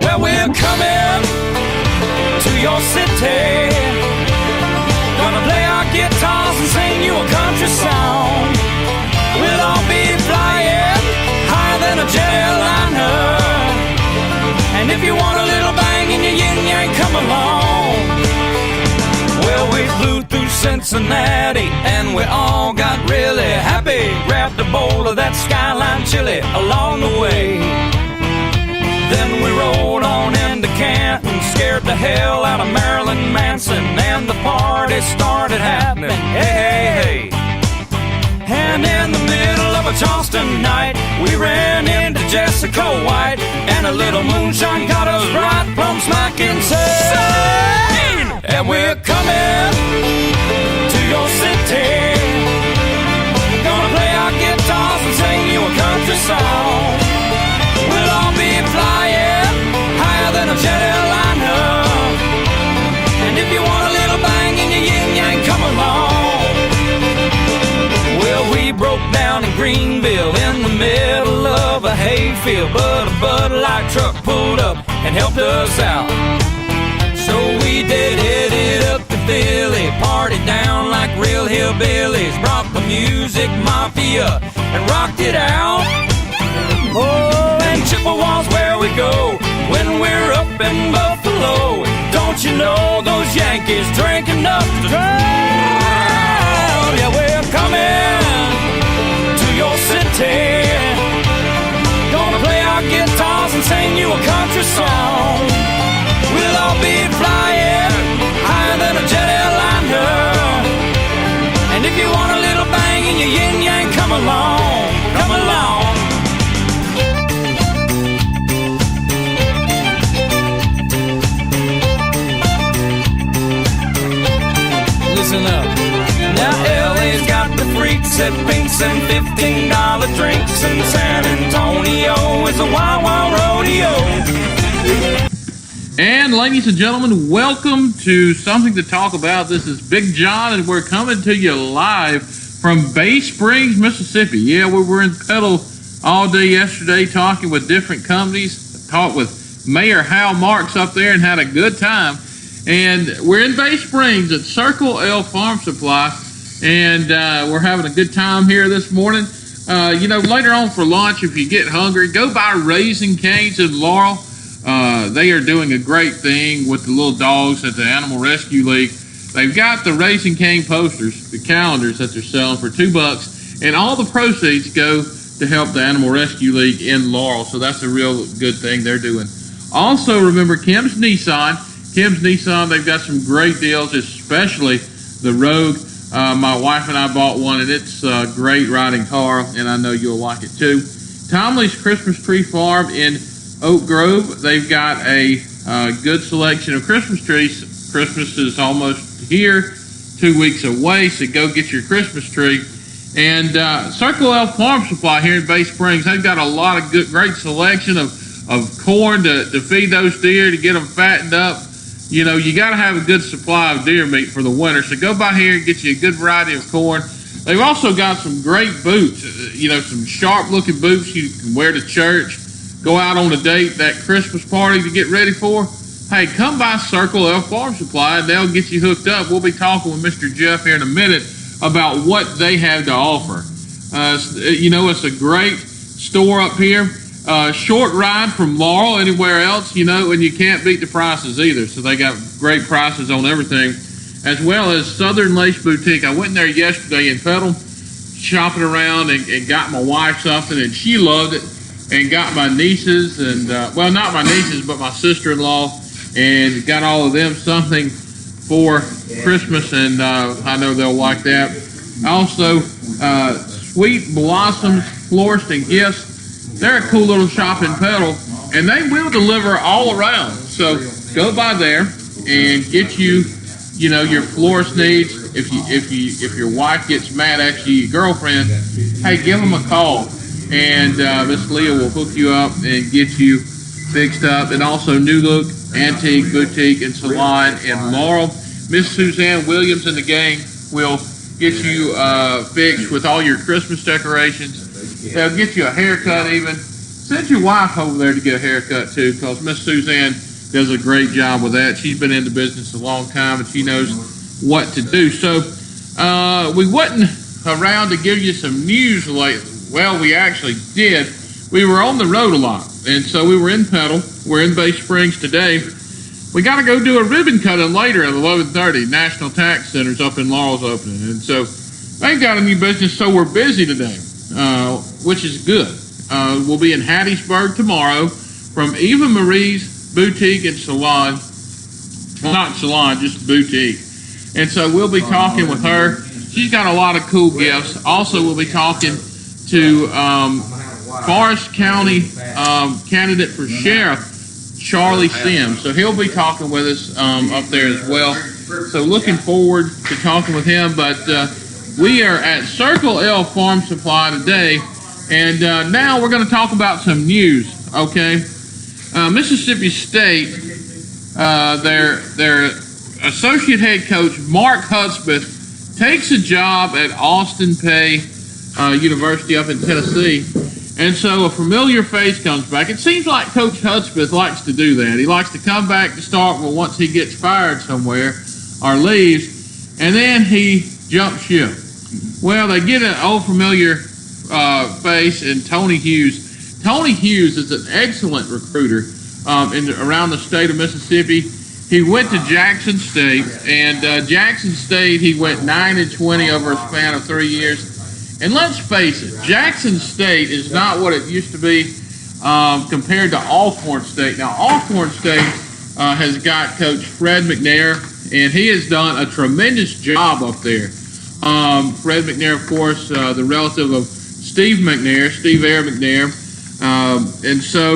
Well, we're coming to your city. Gonna play our guitars and sing you a country song. We'll all be flying higher than a jet airliner. And if you want a little bang in your yin-yang, come along. Well, we flew through Cincinnati and we all got really happy. Grabbed a bowl of that Skyline chili along the way. Then we rolled on into Canton, scared the hell out of Marilyn Manson, and the party started happening. Hey, hey, hey. And in the middle of a Charleston night, we ran into Jessica White, and a little moonshine got us right plumb smack insane. And we're coming to your city. Gonna play our guitars and sing you a country song. We'll all be flying higher than a jet airliner. And if you want a little bang in your yin-yang, come along. Well, we broke down in Greenville in the middle of a hayfield, but a Bud Light truck pulled up and helped us out. So we did headed up to Philly, partied down like real hillbillies, brought the music mafia and rocked it out. Oh, and Chippewa's where we go when we're up in Buffalo. Don't you know those Yankees drink enough to drown? Yeah, we're coming to your city. Gonna play our guitars and sing you a country song. We'll all be flying higher than a jet airliner. And if you want a little bang in your yin-yang, come along, come along. Listen up. Now LA's got the freaks at pinks and $15 drinks, and San Antonio is a wild, wild rodeo. And ladies and gentlemen, welcome to Something to Talk About. This is Big John, and we're coming to you live from Bay Springs, Mississippi. Yeah, we were in Petal all day yesterday talking with different companies. Talked with Mayor Hal Marks up there and had a good time. And we're in Bay Springs at Circle L Farm Supply, and we're having a good time here this morning. Later on for lunch, if you get hungry, go buy Raising Cane's in Laurel. They are doing a great thing with the little dogs at the Animal Rescue League. They've got the Raising Cane posters, the calendars that they're selling for $2, and all the proceeds go to help the Animal Rescue League in Laurel. So that's a real good thing they're doing. Also, remember Kim's Nissan. Kim's Nissan, they've got some great deals, especially the Rogue. My wife and I bought one, and it's a great riding car, and I know you'll like it too. Tomley's Christmas Tree Farm in Oak Grove, they've got a good selection of Christmas trees. Christmas is almost here, 2 weeks away, so go get your Christmas tree. And Circle L Farm Supply here in Bay Springs, they've got a lot of great selection of corn to feed those deer, to get them fattened up. You know, you got to have a good supply of deer meat for the winter, so go by here and get you a good variety of corn. They've also got some great boots, some sharp-looking boots you can wear to church, go out on a date, that Christmas party to get ready for. Hey, come by Circle L Farm Supply, and they'll get you hooked up. We'll be talking with Mr. Jeff here in a minute about what they have to offer. It's a great store up here. Short ride from Laurel, anywhere else, and you can't beat the prices either. So they got great prices on everything, as well as Southern Lace Boutique. I went in there yesterday in Petal, shopping around, and got my wife something, and she loved it, and got my nieces, and, not my nieces, but my sister-in-law, and got all of them something for Christmas, and I know they'll like that. Also, Sweet Blossoms Florist and Gifts. They're a cool little shop in Petal, and they will deliver all around. So go by there and get your florist needs. If your wife gets mad at you, your girlfriend, hey, give them a call, and Miss Leah will hook you up and get you fixed up. And also New Look Antique Boutique and Salon in Laurel. Miss Suzanne Williams and the gang will get you fixed with all your Christmas decorations. They'll get you a haircut even. Send your wife over there to get a haircut too, because Miss Suzanne does a great job with that. She's been in the business a long time and she knows what to do. So we wasn't around to give you some news lately. Well, we actually did. We were on the road a lot, and so we were in Petal. We're in Bay Springs today. We got to go do a ribbon cutting later at 11:30. National Tax Center's up in Laurel's opening, and so they've got a new business, so we're busy today, which is good. We'll be in Hattiesburg tomorrow from Eva Marie's Boutique and Salon. Well, not salon, just boutique. And so we'll be talking with her. She's got a lot of cool gifts. Also, we'll be talking to Forest County candidate for sheriff, Charlie Sims. So he'll be talking with us up there as well. So looking forward to talking with him. But we are at Circle L Farm Supply today. And now we're going to talk about some news, okay? Mississippi State, their associate head coach, Mark Hudspeth, takes a job at Austin Peay University up in Tennessee. And so a familiar face comes back. It seems like Coach Hudspeth likes to do that. He likes to come back to Starkville once he gets fired somewhere or leaves, and then he jumps ship. Well, they get an old familiar face in Tony Hughes. Tony Hughes is an excellent recruiter around the state of Mississippi. He went to Jackson State, and Jackson State, he went 9-20 over a span of 3 years. And let's face it, Jackson State is not what it used to be compared to Alcorn State. Now, Alcorn State has got Coach Fred McNair, and he has done a tremendous job up there. Fred McNair, of course, the relative of Steve McNair, Steve Air McNair, and so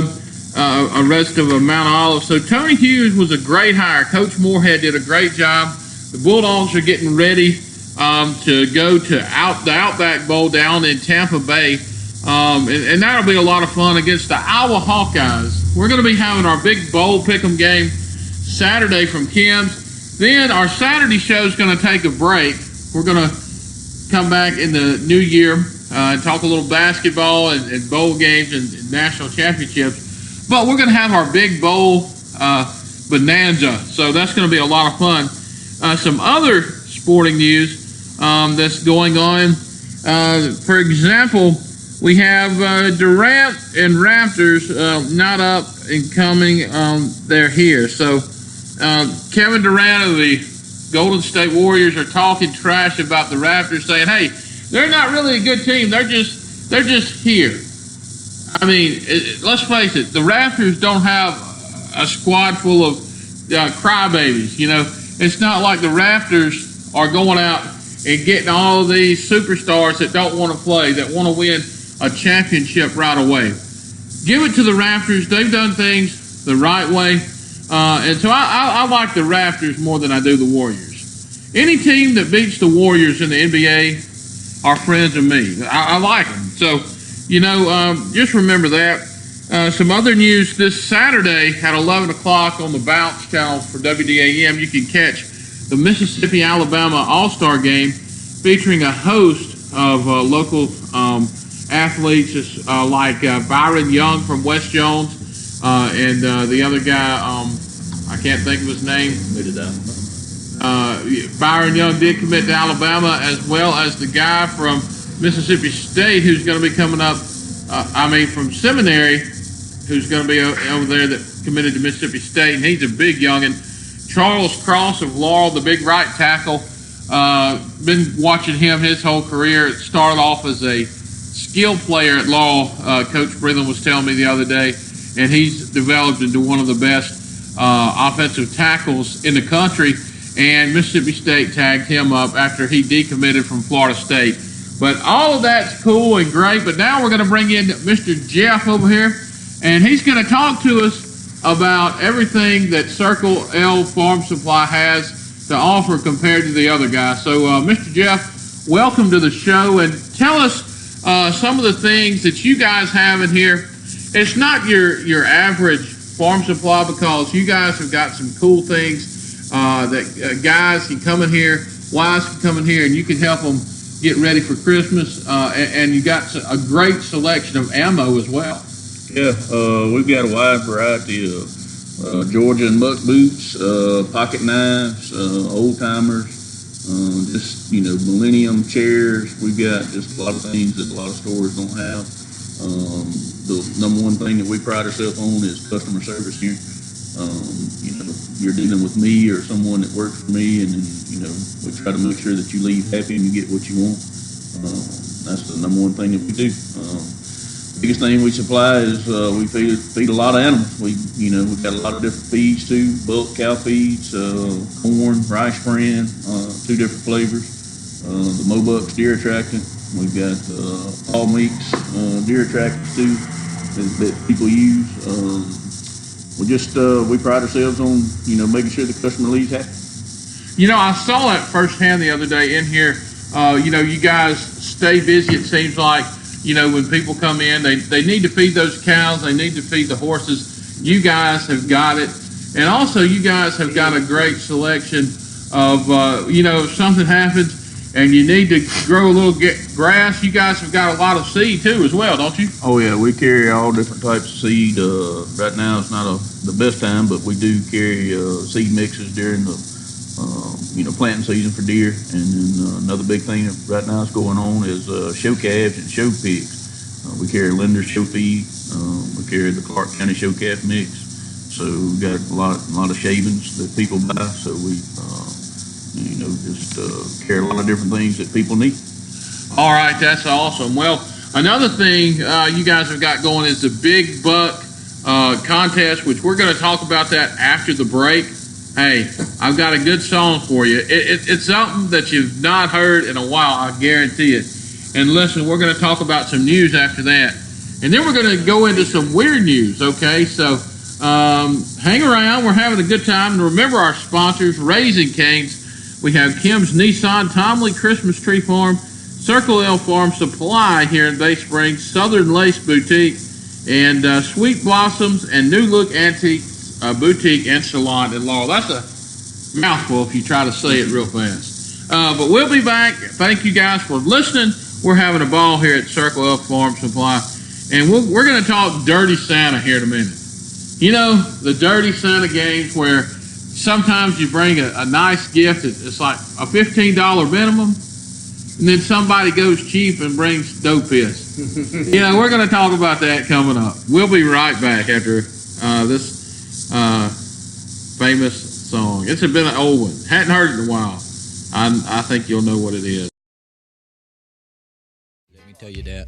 a resident of Mount Olive. So Tony Hughes was a great hire. Coach Moorhead did a great job. The Bulldogs are getting ready to go to the Outback Bowl down in Tampa Bay, and that'll be a lot of fun against the Iowa Hawkeyes. We're going to be having our big bowl pick'em game Saturday from Kim's. Then our Saturday show is going to take a break. We're going to come back in the new year and talk a little basketball and bowl games and national championships. But we're going to have our big bowl bonanza, so that's going to be a lot of fun. Some other sporting news that's going on. For example, we have Durant and Raptors not up and coming. They're here. So Kevin Durant of the Golden State Warriors are talking trash about the Raptors, saying, "Hey, they're not really a good team. They're just here." I mean, let's face it. The Raptors don't have a squad full of crybabies. You know, it's not like the Raptors are going out and getting all of these superstars that don't want to play, that want to win a championship right away. Give it to the Raptors. They've done things the right way. And so I like the Raptors more than I do the Warriors. Any team that beats the Warriors in the NBA are friends of me. I like them. So, you know, just remember that. Some other news this Saturday at 11 o'clock on the Bounce channel for WDAM, you can catch the Mississippi-Alabama All-Star Game featuring a host of local athletes like Byron Young from West Jones and the other guy, I can't think of his name. Byron Young did commit to Alabama, as well as the guy from Mississippi State who's going to be coming up, from seminary, who's going to be over there that committed to Mississippi State, and he's a big youngin'. Charles Cross of Laurel, the big right tackle, been watching him his whole career. It started off as a skill player at Laurel, Coach Breland was telling me the other day, and he's developed into one of the best offensive tackles in the country, and Mississippi State tagged him up after he decommitted from Florida State. But all of that's cool and great, but now we're going to bring in Mr. Jeff over here, and he's going to talk to us about everything that Circle L Farm Supply has to offer compared to the other guys. So, Mr. Jeff, welcome to the show, and tell us some of the things that you guys have in here. It's not your average farm supply, because you guys have got some cool things that guys can come in here, wives can come in here, and you can help them get ready for Christmas. And you got a great selection of ammo as well. Yeah, we've got a wide variety of Georgia and muck boots, pocket knives, old timers, just millennium chairs. We've got just a lot of things that a lot of stores don't have. The number one thing that we pride ourselves on is customer service here. You're dealing with me or someone that works for me, and then, we try to make sure that you leave happy and you get what you want. That's the number one thing that we do. Biggest thing we supply is we feed a lot of animals. We've got a lot of different feeds too: bulk cow feeds, corn, rice bran, 2 different flavors. The Mobucks deer attractant. We've got Paul Meeks deer attractants too that people use. We pride ourselves on making sure the customer leaves happy. I saw that firsthand the other day in here. You guys stay busy. It seems like. When people come in, they need to feed those cows. They need to feed the horses. You guys have got it. And also, you guys have got a great selection of, if something happens and you need to grow a little grass, you guys have got a lot of seed, too, as well, don't you? Oh, yeah. We carry all different types of seed. Right now, it's not the best time, but we do carry seed mixes during the planting season for deer. And then another big thing that right now is going on is show calves and show pigs. We carry Linder's show feed. We carry the Clark County show calf mix. So we've got a lot of shavings that people buy. So we, just carry a lot of different things that people need. All right, that's awesome. Well, another thing you guys have got going is the Big Buck contest, which we're going to talk about that after the break. Hey, I've got a good song for you. It's something that you've not heard in a while, I guarantee it. And listen, we're going to talk about some news after that. And then we're going to go into some weird news, okay? So hang around. We're having a good time. And remember our sponsors, Raising Cane's. We have Kim's Nissan, Tom Lee Christmas Tree Farm, Circle L Farm Supply here in Bay Springs, Southern Lace Boutique, and Sweet Blossoms and New Look Antiques Boutique and Salon in Laurel. That's a mouthful if you try to say it real fast. But we'll be back. Thank you guys for listening. We're having a ball here at Circle L Farm Supply. And we're going to talk Dirty Santa here in a minute. The Dirty Santa games where sometimes you bring a nice gift. It's like a $15 minimum. And then somebody goes cheap and brings dough piss. We're going to talk about that coming up. We'll be right back after this famous song. It's been an old one. Hadn't heard it in a while. I think you'll know what it is. Let me tell you that.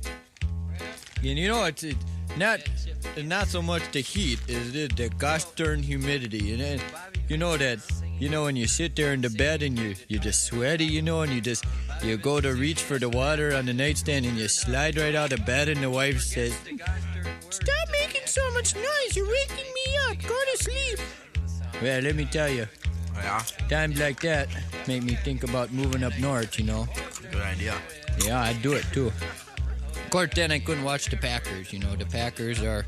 It's not so much the heat, is it the gosh darn humidity. And then, when you sit there in the bed and you're just sweaty, and you go to reach for the water on the nightstand and you slide right out of bed and the wife says, "Stop making so much noise, you're waking me up, go to sleep." Well, let me tell you, times like that make me think about moving up north, Good idea. Yeah, I'd do it too. Of course, then I couldn't watch the Packers. The Packers are...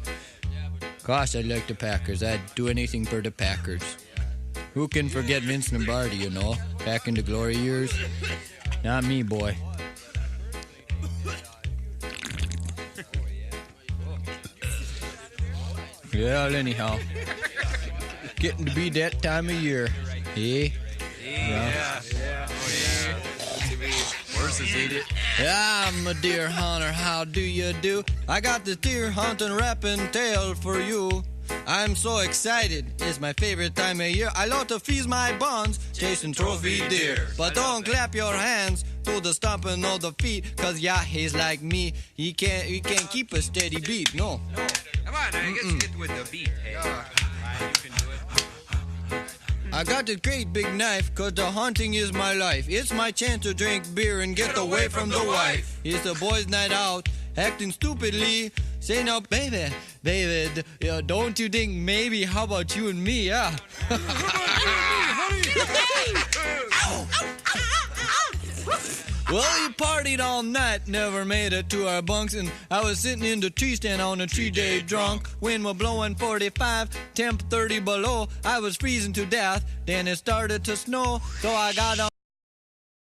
Gosh, I like the Packers. I'd do anything for the Packers. Who can forget Vince Lombardi, back in the glory years? Not me, boy. Well, anyhow. Getting to be that time of year. Eh? Yeah. Horses eat it. Yeah, I'm a deer hunter, how do you do? I got the deer hunting rapping tale for you. I'm so excited, it's my favorite time of year. I love to feast my buns, chasing trophy deer. But don't clap your hands to the stomping of the feet, cause he's like me, he can't keep a steady beat, no. Come on, I guess get with the beat. Hey, you can do it. I got a great big knife, cause the hunting is my life. It's my chance to drink beer and get away from the wife. It's a boys' night out, acting stupidly. Say now, baby, don't you think maybe, how about you and me, yeah? Well, we partied all night, never made it to our bunks, and I was sitting in the tree stand on a tree day drunk. Wind was blowing 45, temp 30 below. I was freezing to death, then it started to snow, so I got on